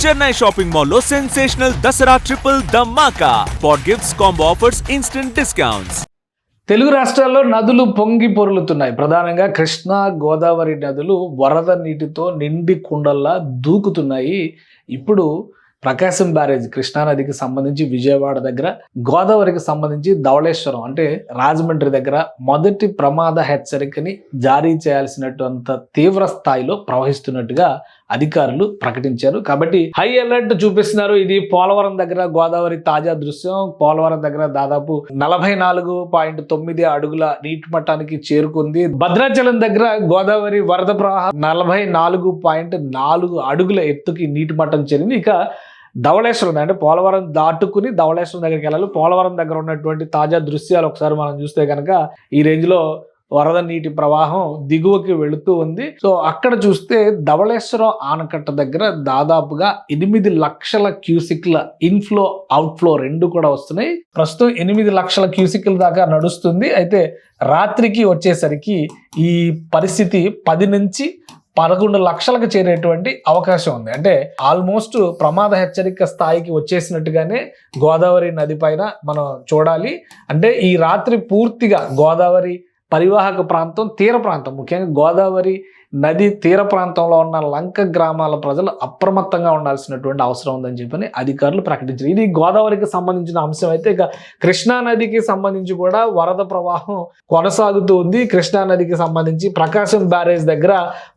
Chennai shopping mall లో sensational Dasara triple ధమాకా. Spot gifts, combo offers, instant discounts. Telugu రాష్ట్రాల్లో నదులు పొంగి పొర్లుతున్నాయి. ప్రధానంగా కృష్ణా, గోదావరి నదులు వరద నీటితో నిండి కుండల్లా దూకుతున్నాయి. ఇప్పుడు ప్రకాశం బ్యారేజ్ కృష్ణానదికి సంబంధించి విజయవాడ దగ్గర, గోదావరికి సంబంధించి ధవళేశ్వరం అంటే రాజమండ్రి దగ్గర మొదటి ప్రమాద హెచ్చరికని జారీ చేయాల్సినటువంటి తీవ్ర స్థాయిలో ప్రవహిస్తున్నట్టుగా అధికారులు ప్రకటించారు. కాబట్టి హై అలర్ట్ చూపిస్తున్నారు. ఇది పోలవరం దగ్గర గోదావరి తాజా దృశ్యం. పోలవరం దగ్గర దాదాపు 44.9 అడుగుల నీటి మట్టానికి చేరుకుంది. భద్రాచలం దగ్గర గోదావరి వరద ప్రవాహం 44.4 అడుగుల ఎత్తుకి నీటి మట్టం చేరింది. ఇక ధవళేశ్వరం అంటే పోలవరం దాటుకుని ధవళేశ్వరం దగ్గరికి వెళ్ళాలి. పోలవరం దగ్గర ఉన్నటువంటి తాజా దృశ్యాలు ఒకసారి మనం చూస్తే కనుక ఈ రేంజ్ లో వరద నీటి ప్రవాహం దిగువకి వెళుతూ ఉంది. సో అక్కడ చూస్తే ధవళేశ్వరం ఆనకట్ట దగ్గర దాదాపుగా 8 లక్షల క్యూసిక్ల ఇన్ఫ్లో అవుట్ఫ్లో రెండు కూడా వస్తున్నాయి. ప్రస్తుతం 8 లక్షల క్యూసిక్ల దాకా నడుస్తుంది. అయితే రాత్రికి వచ్చేసరికి ఈ పరిస్థితి 10 నుంచి 11 లక్షలకు చేరేటువంటి అవకాశం ఉంది. అంటే ఆల్మోస్ట్ ప్రమాద హెచ్చరిక స్థాయికి వచ్చేసినట్టుగానే గోదావరి నది పైన మనం చూడాలి. అంటే ఈ రాత్రి పూర్తిగా గోదావరి పరివాహక ప్రాంతం, తీర ప్రాంతం, ముఖ్యంగా గోదావరి నది తీర ప్రాంతంలో ఉన్న లంక గ్రామాల ప్రజలు అప్రమత్తంగా ఉండాల్సినటువంటి అవసరం ఉందని చెప్పని అధికారులు ప్రకటించారు. ఇది గోదావరికి సంబంధించిన అంశం. అయితే ఇక కృష్ణా నదికి సంబంధించి కూడా వరద ప్రవాహం కొనసాగుతూ ఉంది. కృష్ణా నదికి సంబంధించి ప్రకాశం బ్యారేజ్ దగ్గర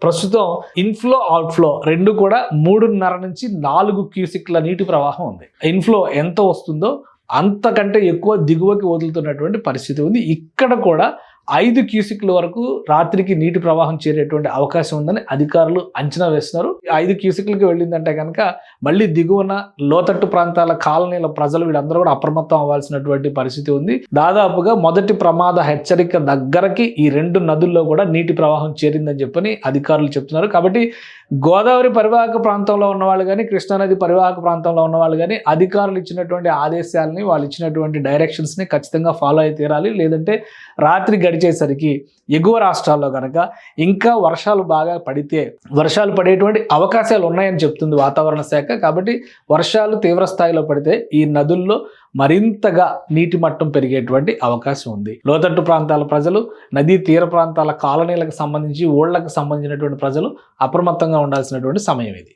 ప్రస్తుతం ఇన్ఫ్లో అవుట్ఫ్లో రెండు కూడా 3.5 నుంచి 4 క్యూసిక్ల నీటి ప్రవాహం ఉంది. ఇన్ఫ్లో ఎంత వస్తుందో అంతకంటే ఎక్కువ దిగువకి వదులుతున్నటువంటి పరిస్థితి ఉంది. ఇక్కడ కూడా 5 క్యూసిక్ల వరకు రాత్రికి నీటి ప్రవాహం చేరేటువంటి అవకాశం ఉందని అధికారులు అంచనా వేస్తున్నారు. 5 క్యూసిక్లకి వెళ్ళిందంటే కనుక మళ్ళీ దిగువన లోతట్టు ప్రాంతాల కాలనీల ప్రజలు వీళ్ళందరూ కూడా అప్రమత్తం అవ్వాల్సినటువంటి పరిస్థితి ఉంది. దాదాపుగా మొదటి ప్రమాద హెచ్చరిక దగ్గరకి ఈ 2 నదుల్లో కూడా నీటి ప్రవాహం చేరిందని చెప్పని అధికారులు చెప్తున్నారు. కాబట్టి గోదావరి పరివాహక ప్రాంతంలో ఉన్న వాళ్ళు కానీ, కృష్ణానది పరివాహక ప్రాంతంలో ఉన్న వాళ్ళు కానీ అధికారులు ఇచ్చినటువంటి ఆదేశాలని, వాళ్ళు ఇచ్చినటువంటి డైరెక్షన్స్ని ఖచ్చితంగా ఫాలో అయి తీరాలి. లేదంటే రాత్రి గడిచేసరికి ఎగువ రాష్ట్రాల్లో కనుక ఇంకా వర్షాలు బాగా పడితే వర్షాలు పడేటువంటి అవకాశాలు ఉన్నాయని చెప్తుంది వాతావరణ శాఖ. కాబట్టి వర్షాలు తీవ్ర స్థాయిలో పడితే ఈ నదుల్లో మరింతగా నీటి మట్టం పెరిగేటువంటి అవకాశం ఉంది. లోతట్టు ప్రాంతాల ప్రజలు, నదీ తీర ప్రాంతాల కాలనీలకు సంబంధించి ఊళ్ళకు సంబంధించినటువంటి ప్రజలు అప్రమత్తంగా ఉండాల్సినటువంటి సమయం ఇది.